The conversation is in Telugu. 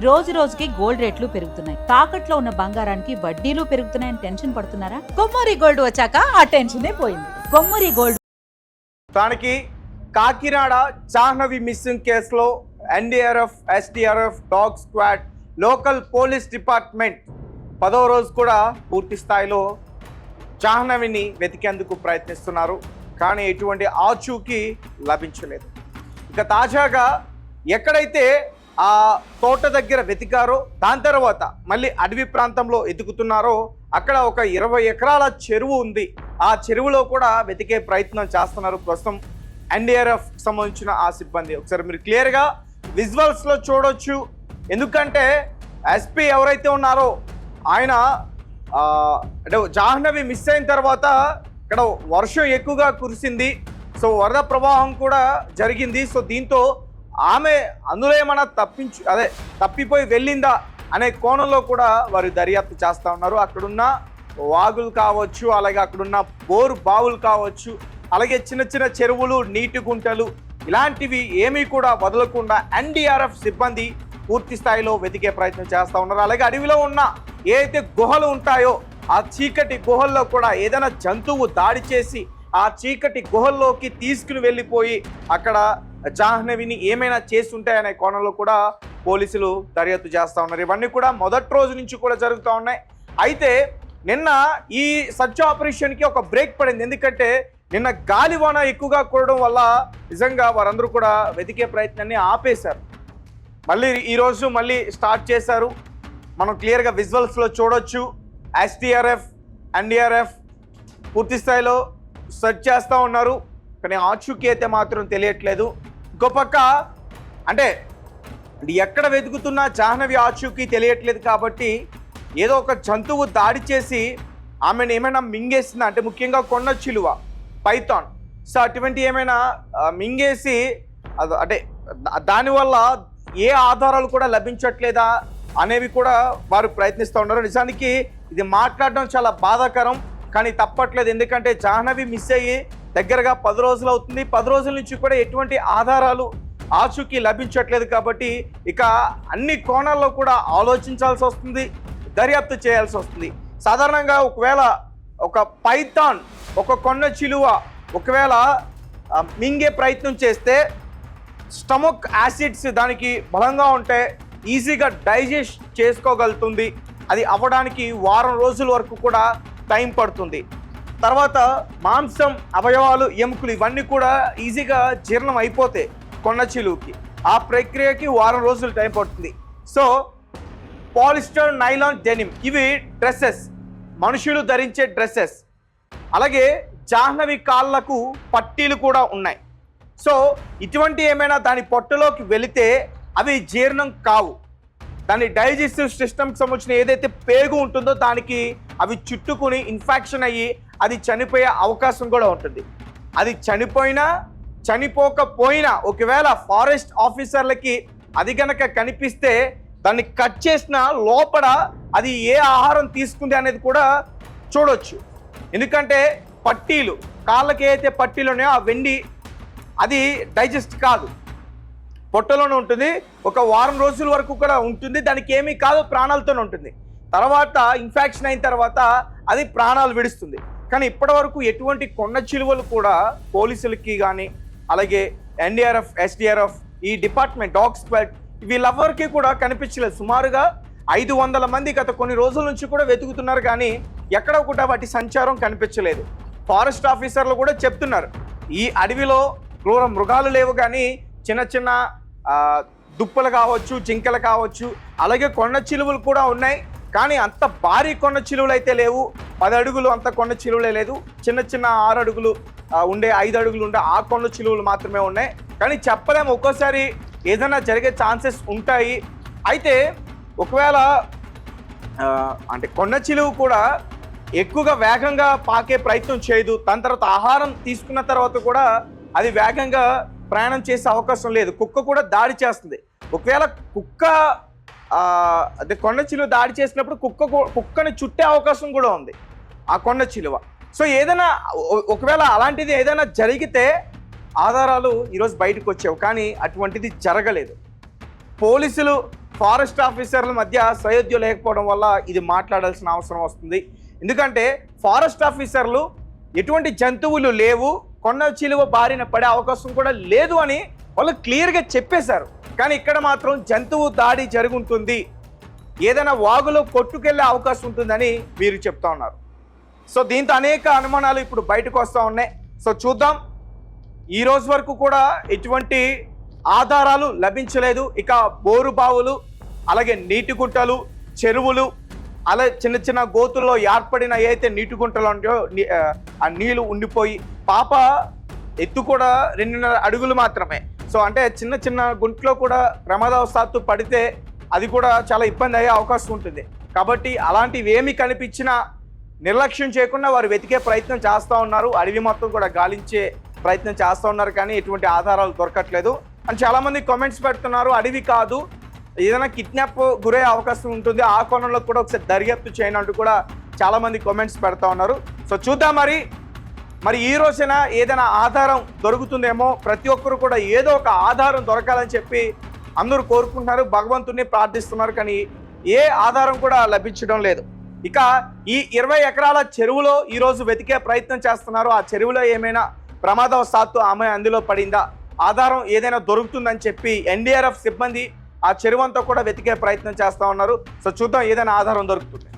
రోజు రోజుకి గోల్డ్ రేట్లు పెరుగుతున్నాయి. తాకట్లో ఉన్న బంగారానికి వడ్డీలు పెరుగుతున్నాయని టెన్షన్ పడుతున్నారా? కొమ్మూరి గోల్డ్ వచ్చాక ఆ టెన్షనే పోయింది. కొమ్మూరి గోల్డ్. దానికి కాకినాడ జాహ్నవి మిస్సింగ్ కేసులో NDRF, SDRF, dog squad, local police department 10వ రోజు కూడా పూర్తి స్థాయిలో జాహ్నవిని వెతికేందుకు ప్రయత్నిస్తున్నారు. కానీ ఎటువంటి ఆచూకీ లభించలేదు. ఇక తాజాగా ఎక్కడైతే ఆ తోట దగ్గర వెతికారో దాని తర్వాత మళ్ళీ అడవి ప్రాంతంలో ఎతుకుతున్నారో అక్కడ ఒక 20 ఎకరాల చెరువు ఉంది. ఆ చెరువులో కూడా వెతికే ప్రయత్నం చేస్తున్నారు ప్రస్తుతం ఎన్డీఆర్ఎఫ్ సంబంధించిన ఆ సిబ్బంది. ఒకసారి మీరు క్లియర్గా విజువల్స్లో చూడొచ్చు. ఎందుకంటే ఎస్పీ ఎవరైతే ఉన్నారో ఆయన అంటే జాహ్నవి మిస్ అయిన తర్వాత ఇక్కడ వర్షం ఎక్కువగా కురిసింది. సో వరద ప్రవాహం కూడా జరిగింది. సో దీంతో ఆమె అందులో ఏమైనా తప్పిపోయి వెళ్ళిందా అనే కోణంలో కూడా వారు దర్యాప్తు చేస్తూ ఉన్నారు. అక్కడున్న వాగులు కావచ్చు, అలాగే అక్కడున్న బోరు బావులు కావచ్చు, అలాగే చిన్న చిన్న చెరువులు, నీటి గుంటలు ఇలాంటివి ఏమీ కూడా వదలకుండా ఎన్డీఆర్ఎఫ్ సిబ్బంది పూర్తి స్థాయిలో వెతికే ప్రయత్నం చేస్తూ ఉన్నారు. అలాగే అడవిలో ఉన్న ఏదైతే గుహలు ఉంటాయో ఆ చీకటి గుహల్లో కూడా ఏదైనా జంతువు దాడి చేసి ఆ చీకటి గుహల్లోకి తీసుకుని వెళ్ళిపోయి అక్కడ జాహ్నవిని ఏమైనా చేస్తుంటాయనే కోణంలో కూడా పోలీసులు దర్యాప్తు చేస్తూ ఉన్నారు. ఇవన్నీ కూడా మొదటి రోజు నుంచి కూడా జరుగుతూ ఉన్నాయి. అయితే నిన్న ఈ సర్చ్ ఆపరేషన్కి ఒక బ్రేక్ పడింది. ఎందుకంటే నిన్న గాలివాన ఎక్కువగా కూడడం వల్ల నిజంగా వారందరూ కూడా వెతికే ప్రయత్నాన్ని ఆపేశారు. మళ్ళీ ఈరోజు మళ్ళీ స్టార్ట్ చేశారు. మనం క్లియర్గా విజువల్స్లో చూడొచ్చు. ఎస్డీఆర్ఎఫ్, ఎన్డీఆర్ఎఫ్ పూర్తి స్థాయిలో సెర్చ్ చేస్తూ ఉన్నారు. కానీ ఆచూకీ అయితే మాత్రం తెలియట్లేదు. ఇంకో పక్క అంటే ఎక్కడ వెతుకుతున్నా జాహ్నవి ఆచూకీ తెలియట్లేదు కాబట్టి ఏదో ఒక జంతువు దాడి చేసి ఆమెను ఏమైనా మింగేసిందా అంటే ముఖ్యంగా కొండ చిలువ, పైథాన్, సో అటువంటి ఏమైనా మింగేసి అంటే దానివల్ల ఏ ఆధారాలు కూడా లభించట్లేదా అనేవి కూడా వారు ప్రయత్నిస్తూ ఉన్నారు. నిజానికి ఇది మాట్లాడడం చాలా బాధాకరం, కానీ తప్పట్లేదు. ఎందుకంటే జాహ్నవి మిస్ అయ్యి దగ్గరగా 10 రోజులు అవుతుంది. 10 రోజుల నుంచి కూడా ఎటువంటి ఆధారాలు ఆచూకీ లభించట్లేదు కాబట్టి ఇక అన్ని కోణాల్లో కూడా ఆలోచించాల్సి వస్తుంది, దర్యాప్తు చేయాల్సి వస్తుంది. సాధారణంగా ఒకవేళ ఒక పైథాన్, ఒక కొండ చిలువ ఒకవేళ మింగే ప్రయత్నం చేస్తే స్టమక్ యాసిడ్స్ దానికి బలంగా ఉంటే ఈజీగా డైజెస్ట్ చేసుకోగలుగుతుంది. అది అవ్వడానికి వారం రోజుల వరకు కూడా టైం పడుతుంది. తర్వాత మాంసం, అవయవాలు, ఎముకలు ఇవన్నీ కూడా ఈజీగా జీర్ణం అయిపోతాయి కొండ చిలువకి. ఆ ప్రక్రియకి వారం రోజులు టైం పడుతుంది. సో పాలిస్టర్, నైలాన్, డెనిమ్ ఇవి డ్రెస్సెస్, మనుషులు ధరించే డ్రెస్సెస్. అలాగే జాహ్నవి కాళ్ళకు పట్టీలు కూడా ఉన్నాయి. సో ఇటువంటి ఏమైనా దాని పొట్టలోకి వెళితే అవి జీర్ణం కావు. దాని డైజెస్టివ్ సిస్టమ్కి సంబంధించిన ఏదైతే పేగు ఉంటుందో దానికి అవి చుట్టుకుని ఇన్ఫెక్షన్ అయ్యి అది చనిపోయే అవకాశం కూడా ఉంటుంది. అది చనిపోకపోయినా ఒకవేళ ఫారెస్ట్ ఆఫీసర్లకి అది కనుక కనిపిస్తే దాన్ని కట్ చేసిన లోపల అది ఏ ఆహారం తీసుకుంది అనేది కూడా చూడొచ్చు. ఎందుకంటే పట్టీలు, కాళ్ళకి ఏదైతే పట్టీలు ఉన్నాయో ఆ వెండి అది డైజెస్ట్ కాదు, పొట్టలోనే ఉంటుంది. ఒక వారం రోజుల వరకు కూడా ఉంటుంది. దానికి ఏమీ కాదు, ప్రాణాలతోనే ఉంటుంది. తర్వాత ఇన్ఫెక్షన్ అయిన తర్వాత అది ప్రాణాలు విడుస్తుంది. కానీ ఇప్పటి వరకు ఎటువంటి కొండ చిలువలు కూడా పోలీసులకి కానీ అలాగే ఎన్డీఆర్ఎఫ్, ఎస్డీఆర్ఎఫ్, ఈ డిపార్ట్మెంట్, డాగ్ స్క్వాడ్ వీళ్ళెవరికి కూడా కనిపించలేదు. సుమారుగా 500 మంది గత కొన్ని రోజుల నుంచి కూడా వెతుకుతున్నారు, కానీ ఎక్కడ కూడా వాటి సంచారం కనిపించలేదు. ఫారెస్ట్ ఆఫీసర్లు కూడా చెప్తున్నారు ఈ అడవిలో క్రూర మృగాలు లేవు, కానీ చిన్న చిన్న దుప్పలు కావచ్చు, జింకలు కావచ్చు, అలాగే కొండ చిలువలు కూడా ఉన్నాయి. కానీ అంత భారీ కొండ చిలువలు అయితే లేవు. 10 అడుగులు అంత కొండ చిలువలే లేదు. చిన్న చిన్న 6 అడుగులు ఉండే, 5 అడుగులు ఉండే ఆ కొండ చిలువలు మాత్రమే ఉన్నాయి. కానీ చెప్పలేము, ఒక్కోసారి ఏదైనా జరిగే ఛాన్సెస్ ఉంటాయి. అయితే ఒకవేళ అంటే కొండ చిలువ కూడా ఎక్కువగా వేగంగా పాకే ప్రయత్నం చేయదు. దాని తర్వాత ఆహారం తీసుకున్న తర్వాత కూడా అది వేగంగా ప్రయాణం చేసే అవకాశం లేదు. కుక్క కూడా దాడి చేస్తుంది. ఒకవేళ కుక్క అదే కొండ చిలువ దాడి చేసినప్పుడు కుక్కని చుట్టే అవకాశం కూడా ఉంది ఆ కొండ చిలువ. సో ఏదైనా ఒకవేళ అలాంటిది ఏదైనా జరిగితే ఆధారాలు ఈరోజు బయటకు వచ్చావు, కానీ అటువంటిది జరగలేదు. పోలీసులు ఫారెస్ట్ ఆఫీసర్ల మధ్య సయోధ్య లేకపోవడం వల్ల ఇది మాట్లాడాల్సిన అవసరం వస్తుంది. ఎందుకంటే ఫారెస్ట్ ఆఫీసర్లు ఎటువంటి జంతువులు లేవు, కొండ చిలువ బారిన పడే అవకాశం కూడా లేదు అని వాళ్ళు క్లియర్గా చెప్పేశారు. కానీ ఇక్కడ మాత్రం జంతువు దాడి జరుగుతుంది, ఏదైనా వాగులో కొట్టుకెళ్లే అవకాశం ఉంటుందని మీరు చెప్తా ఉన్నారు. సో దీంతో అనేక అనుమానాలు ఇప్పుడు బయటకు వస్తూ ఉన్నాయి. సో చూద్దాం. ఈ రోజు వరకు కూడా ఎటువంటి ఆధారాలు లభించలేదు. ఇక బోరు బావులు, అలాగే నీటి గుంటలు, చెరువులు, అలాగే చిన్న చిన్న గోతుల్లో ఏర్పడిన ఏదైతే నీటి గుంటలు ఉంటాయో ఆ నీళ్లు ఉండిపోయి, పాప ఎత్తు కూడా 2.5 అడుగులు మాత్రమే. సో అంటే చిన్న చిన్న గుంట్లో కూడా ప్రమాదవశాత్తు పడితే అది కూడా చాలా ఇబ్బంది అయ్యే అవకాశం ఉంటుంది. కాబట్టి అలాంటివి ఏమి కనిపించినా నిర్లక్ష్యం చేయకుండా వారు వెతికే ప్రయత్నం చేస్తూ ఉన్నారు. అడవి మొత్తం కూడా గాలించే ప్రయత్నం చేస్తూ ఉన్నారు, కానీ ఎటువంటి ఆధారాలు దొరకట్లేదు అని చాలామంది కామెంట్స్ పెడుతున్నారు. అడవి కాదు, ఏదైనా కిడ్నాప్ గురయ్యే అవకాశం ఉంటుంది, ఆ కోణంలో కూడా ఒకసారి దర్యాప్తు చేయను అంటూ కూడా చాలామంది కామెంట్స్ పెడతా ఉన్నారు. సో చూద్దాం మరి ఈ రోజున ఏదైనా ఆధారం దొరుకుతుందేమో. ప్రతి ఒక్కరు కూడా ఏదో ఒక ఆధారం దొరకాలని చెప్పి అందరూ కోరుకుంటున్నారు, భగవంతుని ప్రార్థిస్తున్నారు, కానీ ఏ ఆధారం కూడా లభించడం లేదు. ఇక ఈ 20 ఎకరాల చెరువులో ఈరోజు వెతికే ప్రయత్నం చేస్తున్నారు. ఆ చెరువులో ఏమైనా ప్రమాదవశాత్తు ఆమె అందులో పడిందా, ఆధారం ఏదైనా దొరుకుతుందని చెప్పి ఎన్డీఆర్ఎఫ్ సిబ్బంది ఆ చెరువు అంతా కూడా వెతికే ప్రయత్నం చేస్తూ ఉన్నారు. సో చూద్దాం ఏదైనా ఆధారం దొరుకుతుంది.